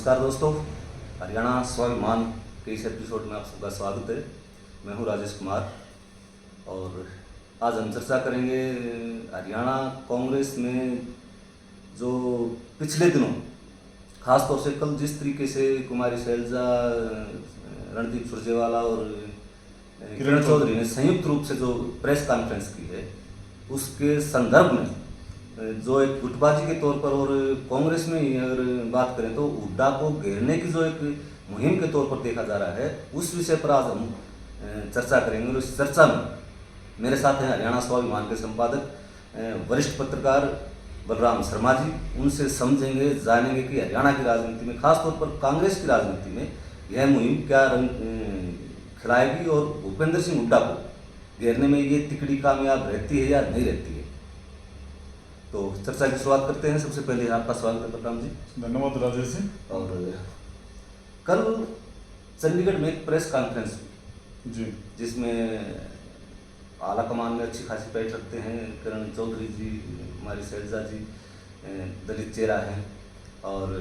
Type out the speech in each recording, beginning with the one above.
नमस्कार दोस्तों, हरियाणा स्वाभिमान के इस एपिसोड में आप सबका स्वागत है। मैं हूं राजेश कुमार और आज हम चर्चा करेंगे हरियाणा कांग्रेस में जो पिछले दिनों खास तौर से कल जिस तरीके से कुमारी शैलजा, रणदीप सुरजेवाला और किरण चौधरी ने संयुक्त रूप से जो प्रेस कॉन्फ्रेंस की है, उसके संदर्भ में जो एक गुटबाजी के तौर पर और कांग्रेस में ही अगर बात करें तो हुड्डा को घेरने की जो एक मुहिम के तौर पर देखा जा रहा है, उस विषय पर आज हम चर्चा करेंगे। और इस चर्चा में मेरे साथ हैं हरियाणा स्वाभिमान के संपादक वरिष्ठ पत्रकार बलराम शर्मा जी। उनसे समझेंगे, जानेंगे कि हरियाणा की राजनीति में, खासतौर पर कांग्रेस की राजनीति में यह मुहिम क्या रंग खिलाएगी और भूपेंद्र सिंह हुड्डा को घेरने में ये तिकड़ी कामयाब रहती है या नहीं रहती है। तो चर्चा की शुरुआत करते हैं। सबसे पहले आपका स्वागत है बलराम जी। धन्यवाद राजेश जी। और कल चंडीगढ़ में एक प्रेस कॉन्फ्रेंस जी, जिसमें आला कमान में अच्छी खासी बैठ रखते हैं किरण चौधरी जी, कुमारी शैलजा जी दलित चेहरा हैं, और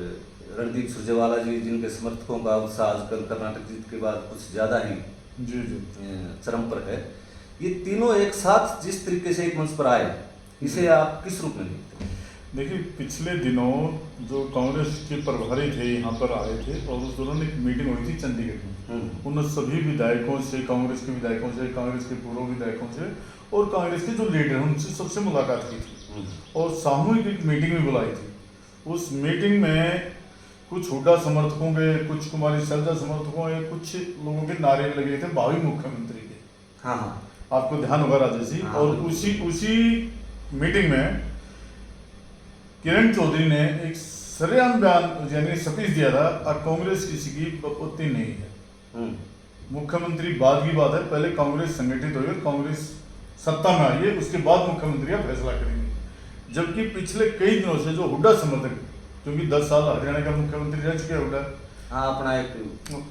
रणदीप सुरजेवाला जी जिनके समर्थकों का उत्साह आजकल कर्नाटक जीत के बाद कुछ ज़्यादा ही जी जी चरम पर है। ये तीनों एक साथ जिस तरीके से एक मंच पर आए, इसे आप किस रूप में देखते हैं? देखिए, पिछले दिनों जो कांग्रेस के प्रभारी थे यहाँ पर आए थे और उस दौरान एक मीटिंग हुई थी चंडीगढ़ में। उन सभी विधायकों से, कांग्रेस के विधायकों से, कांग्रेस के पूर्व विधायकों से और कांग्रेस के जो लीडर हैं उनसे सबसे मुलाकात की थी और सामूहिक एक मीटिंग भी बुलाई थी। उस मीटिंग में कुछ हुड्डा समर्थकों के, कुछ कुमारी शैलजा समर्थकों के, कुछ लोगों के नारे लगे थे भावी मुख्यमंत्री के। हाँ, आपको ध्यान होगा राजेश जी। और उसी मीटिंग में किरण चौधरी ने एक सरेआम बयान यानी स्पीच दिया था, कांग्रेस किसी की बपौती नहीं है, मुख्यमंत्री बाद की बात है, पहले कांग्रेस संगठित होगी, कांग्रेस सत्ता में आई है, उसके बाद मुख्यमंत्री का फैसला करेंगे। जबकि पिछले कई दिनों से जो हुड्डा समर्थक, क्योंकि 10 साल हरियाणा का मुख्यमंत्री रह चुके हैं हुड्डा,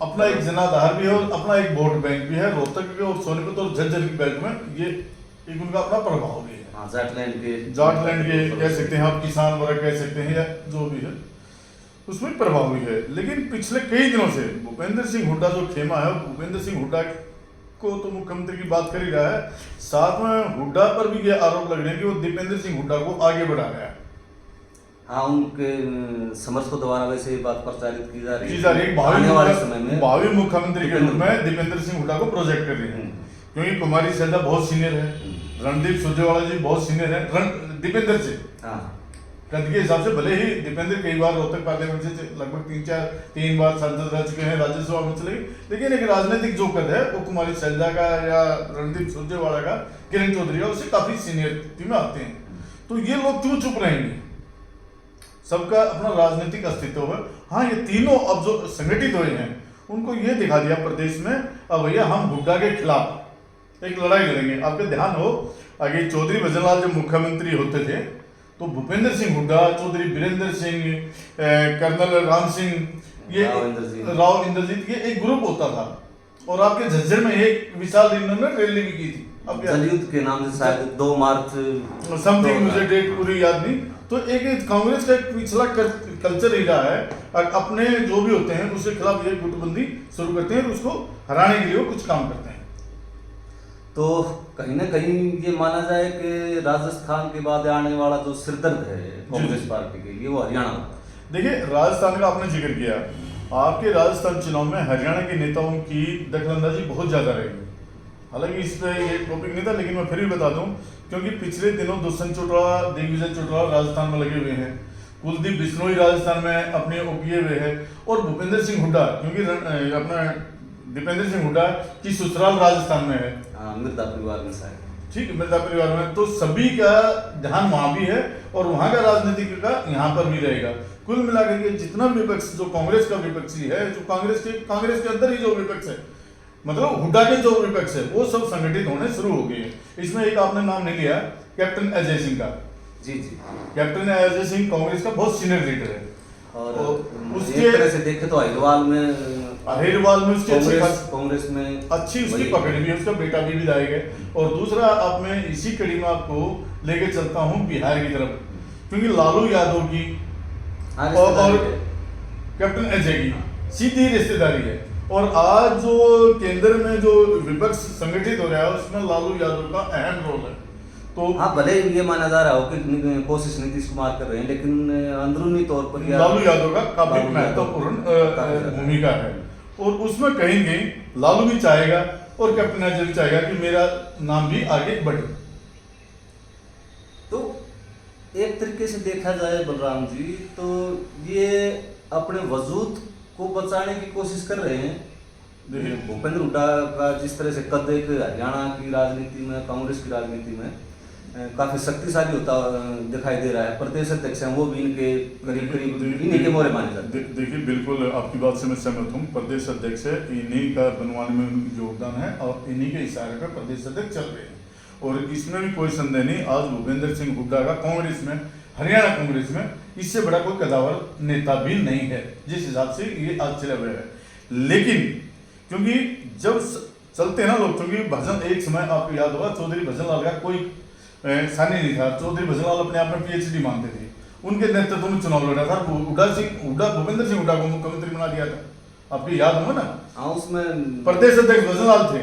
अपना एक जनाधार भी है और अपना एक वोट बैंक भी है, रोहतक के और सोनीपत और झज्जर की बेल्ट में ये एक उनका अपना प्रभाव भी है। जाटलैंड के कह सकते हैं आप, किसान वर्ग कह सकते हैं, या जो भी है उसमें प्रभाव भी है। लेकिन पिछले कई दिनों से भूपेंद्र सिंह हुड्डा जो खेमा है, भूपेंद्र सिंह हुड्डा को तो मुख्यमंत्री की बात कर ही रहा है, साथ में हुड्डा पर भी ये आरोप लग रहे हैं कि वो दीपेंद्र सिंह हुड्डा को आगे बढ़ा रहा है। हाँ, उनके समर्थकों द्वारा वैसे ये बात प्रचारित की जा रही है, भावी मुख्यमंत्री के रूप में दीपेंद्र सिंह हुड्डा को प्रोजेक्ट कर रहे हैं। क्योंकि कुमारी शैलजा बहुत सीनियर है, रणदीप सुरजेवाला जी बहुत सीनियर है दीपेंद्र से। कद के हिसाब से भले ही दीपेंद्र कई बार रोहतक पार्लियामेंट से लगभग 3 बार सांसद रह चुके हैं, राज्यसभा में चले गए, लेकिन एक राजनीतिक जो कद है वो कुमारी शैलजा का या रणदीप सुरजेवाला का, किरण चौधरी का, उससे काफी सीनियरिटी में आते हैं। तो ये लोग क्यों चुप रहेंगे? सबका अपना राजनीतिक अस्तित्व है। हाँ, ये तीनों अब जो संगठित हुए हैं उनको ये दिखा दिया प्रदेश में, अब भैया हम हुड्डा के खिलाफ एक लड़ाई लड़ेंगे। आपके ध्यान हो, आगे चौधरी भजनलाल जब मुख्यमंत्री होते थे तो भूपेंद्र सिंह हुड्डा, चौधरी वीरेंद्र सिंह, कर्नल राम सिंह, ये राव इंद्रजीत, ये एक ग्रुप होता था। और आपके झज्जर में एक विशाल इन्होंने रैली भी की थी, अब जलयुद्ध के नाम से, शायद 2 मार्च समथिंग, मुझे डेट पूरी याद नहीं। तो एक कांग्रेस का एक पिछला कल्चर ही रहा है, और अपने जो भी होते हैं उसके खिलाफ ये गुटबंदी शुरू करते हैं और उसको हराने के लिए वो कुछ काम करते हैं। तो कहीं ना कहीं ये माना जाए कि राजस्थान के बाद आने वाला जो सिरदर्द है कांग्रेस पार्टी के, ये वो हरियाणा में। देखिए, राजस्थान का आपने जिक्र किया, आपके राजस्थान चुनाव में हरियाणा के नेताओं की दखलंदाजी बहुत ज्यादा रहेगी। हालांकि इस पे ये टॉपिक नहीं था, लेकिन मैं फिर भी बता दूं, क्योंकि पिछले दिनों दुष्यंत चौटाला, दिग्विजय चौटाला राजस्थान में लगे हुए हैं, कुलदीप बिश्नोई राजस्थान में अपने ओपीए हुए हैं, और भूपेंद्र सिंह हुड्डा, क्योंकि अपना दीपेंद्र सिंह हुड्डा की ससुराल राजस्थान में है, मिर्जा परिवार में शायद, ठीक है, मिर्जा परिवार में, तो सभी का ध्यान वहां भी है और वहां का राजनीतिक का यहाँ पर भी रहेगा। कुल मिलाकर के जितना विपक्ष, जो कांग्रेस का विपक्षी है, जो कांग्रेस के अंदर ही जो विपक्ष है, मतलब हुड्डा के जो विपक्ष है, वो सब संगठित होने शुरू हो गए हैं। इसमें एक आपने नाम नहीं लिया, कैप्टन अजय सिंह का। जी, कैप्टन अजय सिंह कांग्रेस का बहुत सीनियर लीडर है, और उसके तरह से देखे तो अहिरवाल में उसकी कांग्रेस में अच्छी उसकी पकड़ भी है, उसका बेटा भी विधायक है। और दूसरा, अब मैं इसी कड़ी में आपको लेके चलता हूँ बिहार की तरफ, क्योंकि लालू यादव की और कैप्टन अजय की सीधी रिश्तेदारी है। और आज जो केंद्र में जो विपक्ष संगठित हो रहा है उसमें लालू यादव का अहम रोल है। तो हाँ, भले ही ये माना जा रहा हो कि कोशिश नीतीश कुमार कर रहे हैं, लेकिन अंदरूनी तौर पर लालू यादव का काफी महत्वपूर्ण भूमिका है। और उसमें कहीं कहीं लालू भी चाहेगा और कैप्टन अजय भी चाहेगा कि मेरा नाम भी आगे बढ़े। तो एक तरीके से देखा जाए बलराम जी, तो ये अपने वजूद को बचाने की कोशिश कर रहे हैं। देखिए भूपेंद्र हुड्डा का जिस तरह से कद एक हरियाणा की राजनीति में, कांग्रेस की राजनीति में काफी शक्तिशाली होता दिखाई दे रहा है। प्रदेश अध्यक्ष हैं वो भी इनके करीब करीब इन्हीं के मोहरे माने जाते हैं। देखिए बिल्कुल आपकी बात से मैं सहमत हूँ। प्रदेश अध्यक्ष है, इन्हीं का बनवाने में उनका योगदान है और इन्हीं के इशारे पर प्रदेश अध्यक्ष चल रहे हैं और इसमें भी कोई संदेह नहीं। आज भूपेंद्र सिंह हुड्डा का कांग्रेस में, हरियाणा कांग्रेस में इससे बड़ा कोई कदावर नेता भी नहीं है जिस हिसाब से ये आज चला हुआ है। लेकिन क्योंकि जब चलते हैं ना लोग, क्योंकि भजन एक समय आपको याद होगा चौधरी भजन लाल का कोई सानी नहीं था। चौधरी भजन लाल अपने आप में पीएचडी मानते थे, उनके नेतृत्व में चुनाव लड़ा था। भूपेंद्र सिंह हुड्डा को मुख्यमंत्री बना दिया था, आपको याद होगा ना। हाँ, उसमें प्रदेश अध्यक्ष भजन लाल थे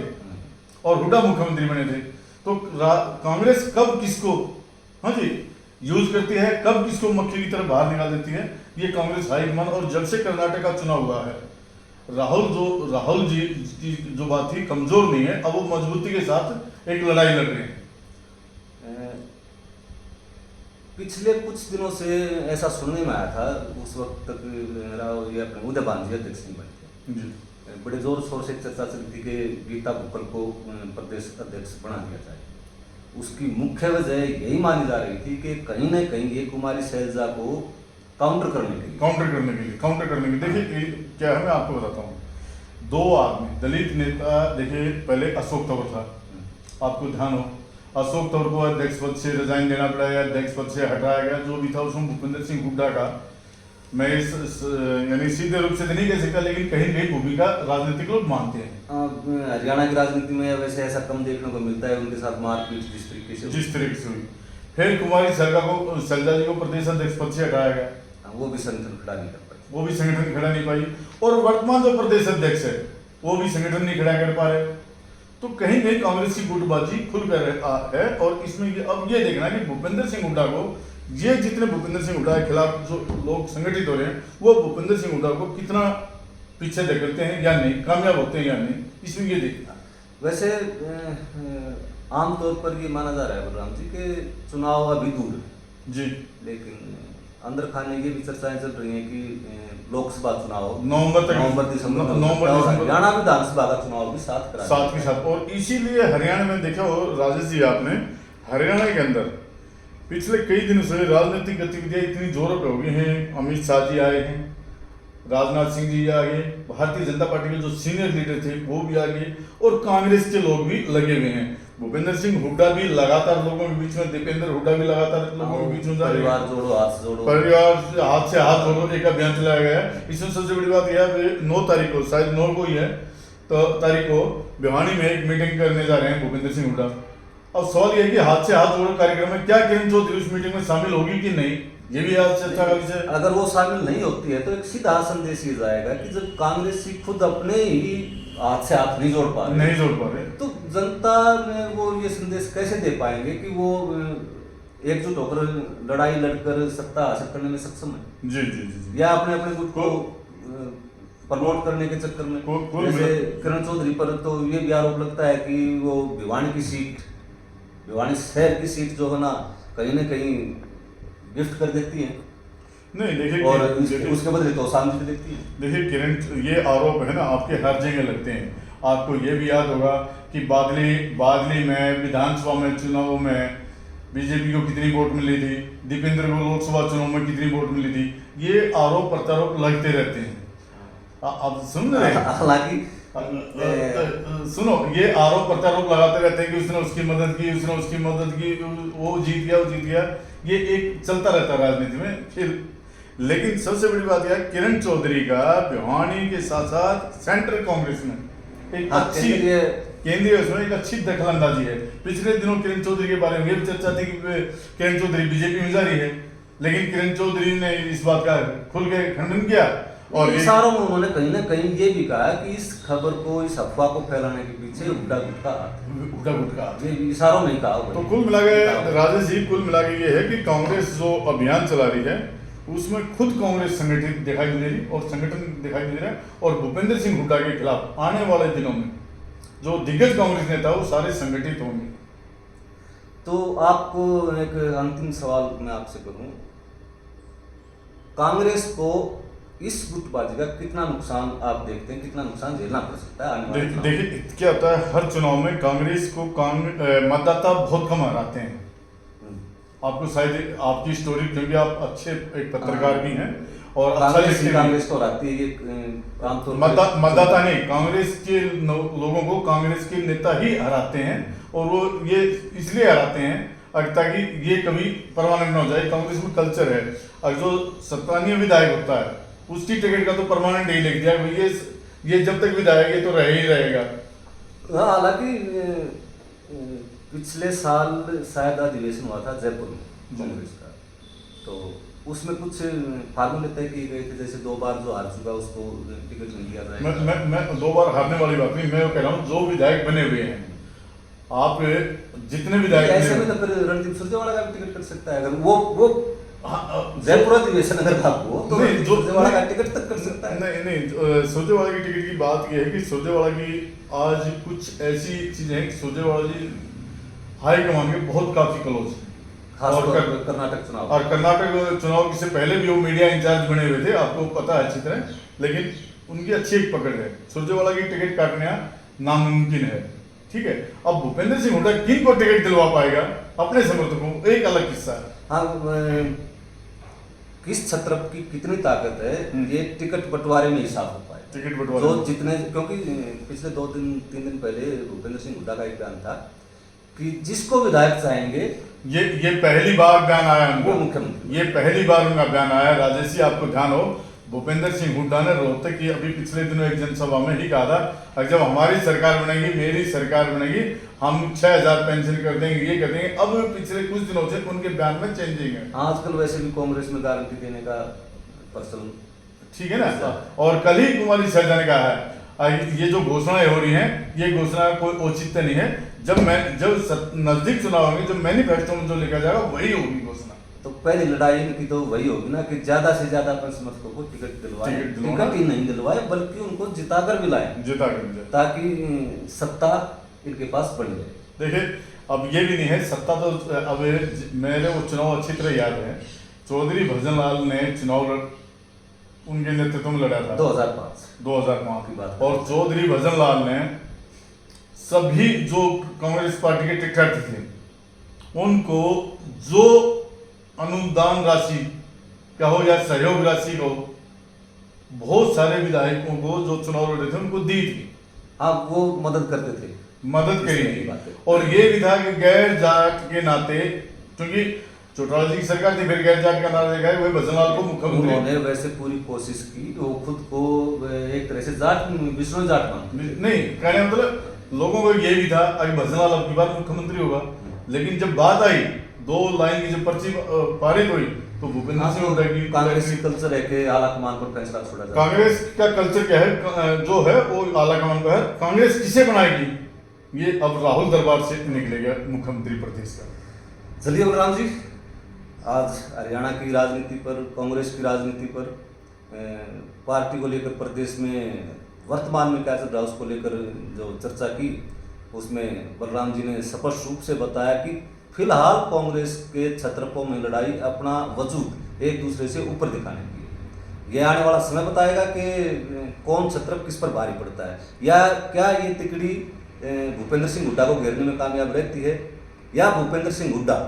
और हुड्डा मुख्यमंत्री बने थे। तो कांग्रेस कब किसको हाँ जी यूज करती है, कब किसको मक्खी की तरफ बाहर निकाल देती है, ये कांग्रेस हाईकमान। और जब से कर्नाटक का चुनाव हुआ है, राहुल जी की जो बात थी कमजोर नहीं है, अब वो मजबूती के साथ एक लड़ाई लड़ रहे हैं। पिछले कुछ दिनों से ऐसा सुनने में आया था, उस वक्त तक ये अपने उदयभान जी अध्यक्ष नहीं बने थे, बड़े जोर शोर से चर्चा चली थी कि गीता भुक्कल को प्रदेश अध्यक्ष बना दिया जाए। उसकी मुख्य वजह यही मानी जा रही थी कि कहीं ना कहीं ये कुमारी शैलजा को काउंटर करने के लिए देखिए क्या है, मैं आपको बताता हूँ। दो आदमी दलित नेता, देखिए पहले अशोक तंवर था, आपको ध्यान हो, अशोक तंवर को अध्यक्ष पद से रिजाइन देना पड़ा या अध्यक्ष पद से हटाया गया, जो भी था। उसमें भूपेंद्र सिंह हुड्डा का मैं यानी सीधे रूप से तो नहीं कह सकता, लेकिन कहीं कहीं भूमिका राजनीतिक लोग मानते हैं। हरियाणा की राजनीति में वैसे ऐसा कम देखने को मिलता है, उनके साथ मारपीट जिस तरीके से हुई। फिर कुमारी शैलजा जी को प्रदेश अध्यक्ष पद से हटाया गया, वो भी संगठन खड़ा नहीं कर पाई, वो भी संगठन खड़ा नहीं पाई। और वर्तमान जो प्रदेश अध्यक्ष है वो भी संगठन नहीं खड़ा कर पा रहे। तो कहीं कहीं कांग्रेस की गुटबाजी खुल कर है। और इसमें अब ये देखना कि भूपेंद्र सिंह हुड्डा को, ये जितने भूपेंद्र सिंह हुड्डा के खिलाफ जो लोग संगठित हो रहे हैं, वो भूपेंद्र सिंह हुड्डा को कितना पीछे धकेलते हैं या नहीं, कामयाब होते हैं या नहीं, इसमें ये देखना। वैसे आमतौर पर ये माना जा रहा है बलराम जी के चुनाव अभी दूर है जी, लेकिन अंदर खाने ये भी चर्चाएं चल रही हैं कि लोकसभा चुनाव नवंबर दिसंबर हरियाणा विधानसभा का चुनाव भी साथ के साथ। और इसीलिए हरियाणा में देखा हो राजेश जी आपने, हरियाणा के अंदर पिछले कई दिनों से राजनीतिक गतिविधियां इतनी जोरों पे हो गई हैं। अमित शाह जी आए हैं, राजनाथ सिंह जी आ गए, भारतीय जनता पार्टी के जो सीनियर लीडर थे वो भी आ गए और कांग्रेस के लोग भी लगे हुए हैं। भूपेंद्र सिंह हुड्डा भी लगातार लोगों के बीच में, दीपेंद्र हुड्डा भी लगातार लोगों के बीच में, परिवार जोड़ो हाथ जोड़ो, परिवार हाथ से हाथ जोड़ो एक अभियान चलाया गया है। इसमें सबसे बड़ी बात यह है 9 तारीख को, शायद 9 को ही है, तो तारीख को भिवानी में एक मीटिंग करने जा रहे हैं भूपेंद्र सिंह हुड्डा। अब सवाल यह है कि हाथ से हाथ जोड़ो कार्यक्रम में क्या किरण चौधरी उस मीटिंग में शामिल होगी कि नहीं, ये भी आज चर्चा का विषय। अगर वो शामिल नहीं होती है तो एक सीधा संदेश ये जाएगा कि जब कांग्रेस खुद अपने ही हाथ से हाथ नहीं जोड़ पा रहे तो जनता में वो ये संदेश कैसे दे पाएंगे कि वो एकजुट होकर लड़ाई लड़कर सत्ता हासिल करने में सक्षम है। जी। या अपने गुट को प्रमोट करने के चक्कर में जैसे किरण चौधरी पर तो ये भी आरोप लगता है कि वो भिवानी शहर की सीट जो है ना कहीं गिफ्ट कर देती है। नहीं देखिए, और उसके बदले तो शांति देती है। देखिए किरण, ये आरोप है ना आपके हर जगह लगते हैं। आपको ये भी याद होगा कि बादली में विधानसभा में चुनाव में बीजेपी को कितनी वोट मिली थी, दीपेंद्र को लोकसभा चुनाव में कितनी वोट मिली थी, ये आरोप प्रत्यारोप लगते रहते हैं। अब सुन रहे हैं, हालांकि सुनो, ये आरोप प्रत्यारोप लगाते रहते हैं कि उसने उसकी मदद की, वो जीत गया, ये एक चलता रहता है राजनीति में। फिर लेकिन सबसे बड़ी बात यह किरण चौधरी का भिवानी के साथ साथ सेंट्रल कांग्रेस में एक अच्छी केंद्रीय उसमें एक अच्छी दखलंदाजी है। पिछले दिनों किरण चौधरी के बारे में ये भी चर्चा थी कि किरण चौधरी बीजेपी में जा रही है, लेकिन किरण चौधरी ने इस बात का खुल के खंडन किया और इशारों में उन्होंने कहीं ना कहीं ये भी कहा कि इस खबर को, इस अफवाह को फैलाने के पीछे हुड्डा गुटका ये इशारों में ही कहा। तो कुल मिला के राजेश जी, कुल मिला के ये है कि कांग्रेस जो अभियान चला रही है उसमें खुद कांग्रेस संगठित दिखाई दे रही और संगठन दिखाई दे रहा है, और भूपेंद्र सिंह हुड्डा के खिलाफ आने वाले दिनों में जो दिग्गज कांग्रेस नेता वो सारे संगठित होंगे। तो आपको एक अंतिम सवाल मैं आपसे करूं, कांग्रेस को इस गुटबाजी का कितना नुकसान आप देखते हैं, कितना नुकसान झेलना पड़ सकता है आने वाले दिनों में? देखिए क्या होता है, हर चुनाव में कांग्रेस को मतदाता बहुत कम हराते हैं। आपको शायद आपकी स्टोरी, क्योंकि आप अच्छे एक पत्रकार भी हैं और अच्छा लिखते हैं। कांग्रेस को हराती है ये आमतौर पर मतदाता नहीं, कांग्रेस के लोगों को कांग्रेस के नेता ही हराते हैं, और वो ये इसलिए हराते हैं ताकि ये कभी परमानेंट न हो जाए। कांग्रेस में कल्चर है, और जो स्थानीय विधायक होता है उसकी टिकट का तो परमानेंट ही लिख दिया, ये जब तक विधायक है तो रह ही रहेगा। हालांकि पिछले साल शायद अधिवेशन हुआ था जयपुर में कांग्रेस का, तो उसमें कुछ फार्मूले तय किए गए थे, जैसे 2 बार जो हार चुका उसको टिकट नहीं दिया जाएगा। मैं 2 बार हारने वाली बात नहीं, मैं कह रहा हूँ जो विधायक बने हुए हैं, आप जितने विधायक ऐसे में तो फिर रणदीप सुरजेवाला का भी टिकट कट सकता है, अगर वो जयपुर अधिवेशन अगर हो तो सुरजेवाला का टिकट तक कर सकता है। नहीं, सुरजेवाला की टिकट की बात यह है कि सुरजेवाला की आज कुछ ऐसी चीजें हैं कि सुरजेवाला जी हाईकमान के बहुत काफी क्लोज है, खासतौर पर कर्नाटक चुनाव, और कर्नाटक चुनाव से पहले भी वो मीडिया इंचार्ज बने हुए थे, आपको पता है अच्छी तरह। लेकिन उनकी अच्छी एक पकड़ है, सुरजेवाला की टिकट काटना नामुमकिन है, ठीक है। अब भूपेंद्र सिंह हुड्डा किन को टिकट दिलवा पाएगा अपने समर्थकों को, एक अलग किस्सा है। हाँ, किस छत्रप की कितनी ताकत है ये टिकट बंटवारे में हिसाब हो पाए, टिकट बंटवारे जो जितने, क्योंकि पिछले 2-3 दिन पहले भूपेंद्र सिंह हुड्डा का एक बयान था कि जिसको विधायक चाहेंगे, ये पहली बार बयान आया उनका, वो मुख्यमंत्री, ये पहली बार उनका बयान आया। राजेश जी आपको ध्यान हो, भूपेंद्र सिंह हुड्डा ने रोहतक की अभी पिछले दिनों एक जनसभा में ही कहा था, जब हमारी सरकार बनेगी, मेरी सरकार बनेगी, हम 6000 पेंशन कर देंगे, ये कर देंगे। अब पिछले कुछ दिनों से उनके बयान में चेंजिंग है। आजकल वैसे भी कांग्रेस में गारंटी देने का प्रचलन, ठीक है ना। और कल ही कुमारी शैलजा ने कहा है, ये जो घोषणाएं हो रही हैं ये घोषणा कोई औचित्य नहीं है, जब नजदीक चुनाव होंगे, जब मैनिफेस्टो में जो लिखा जाएगा वही होगी घोषणा। तो पहली लड़ाई इनकी तो वही होगी ना कि ज्यादा से ज्यादा अपने समर्थकों को टिकट दिलवाए, टिकट ही नहीं दिलवाए बल्कि उनको जिताकर भी लाए, ताकि सत्ता इनके पास बन जाए। देखिए अब ये भी नहीं है सत्ता, तो अब मेरे वो चुनाव अच्छी तरह याद है, चौधरी भजनलाल ने चुनाव उनके नेतृत्व में लड़ा था 2005 की बात, और चौधरी भजनलाल ने सभी जो कांग्रेस पार्टी के टिकट थे उनको जो अनुदान राशि क्या हो या सहयोग राशि हो, बहुत सारे विधायकों को जो चुनाव लड़े थे उनको दी थी। हाँ, वो मदद करते थे, मदद करी थी। और ये भी था कि गैर जाट के नाते, क्योंकि चौटाला जी की सरकार थी, फिर गैर जाट का नारा देखा है, वही भजनलाल को मुख्यमंत्री। उन्होंने वैसे पूरी कोशिश की, वो खुद को एक तरह से जाट, विष्णु जाट मानते नहीं, कहने मतलब लोगों को ये भी था कि भजनलाल अब की बार मुख्यमंत्री होगा। लेकिन जब बात आई 2 लाइन की जब पर्ची पारित हुई तो भूपेंद्र सिंह हुड्डा की कांग्रेस की कल्चर है कि आला कमान पर फैसला छोड़ा जाए। कांग्रेस का कल्चर क्या है, जो है वो आला कमान पर है। कांग्रेस किसे बनाएगी ये अब राहुल दरबार से निकलेगा मुख्यमंत्री प्रदेश का। चलिए बलराम जी, आज हरियाणा की राजनीति पर, कांग्रेस की राजनीति पर, पार्टी को लेकर प्रदेश में वर्तमान में क्या चल रहा है उसको लेकर जो चर्चा की, उसमें बलराम जी ने स्पष्ट रूप से बताया कि फिलहाल कांग्रेस के छत्रपों में लड़ाई अपना वजूद एक दूसरे से ऊपर दिखाने की है। यह आने वाला समय बताएगा कि कौन छत्रप किस पर भारी पड़ता है, या क्या ये तिकड़ी भूपेंद्र सिंह हुड्डा को घेरने में कामयाब रहती है, या भूपेंद्र सिंह हुड्डा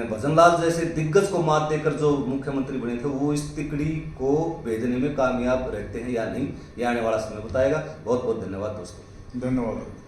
भजनलाल जैसे दिग्गज को मात देकर जो मुख्यमंत्री बने थे वो इस तिकड़ी को भेजने में कामयाब रहते हैं या नहीं, ये आने वाला समय बताएगा। बहुत बहुत धन्यवाद दोस्तों। धन्यवाद।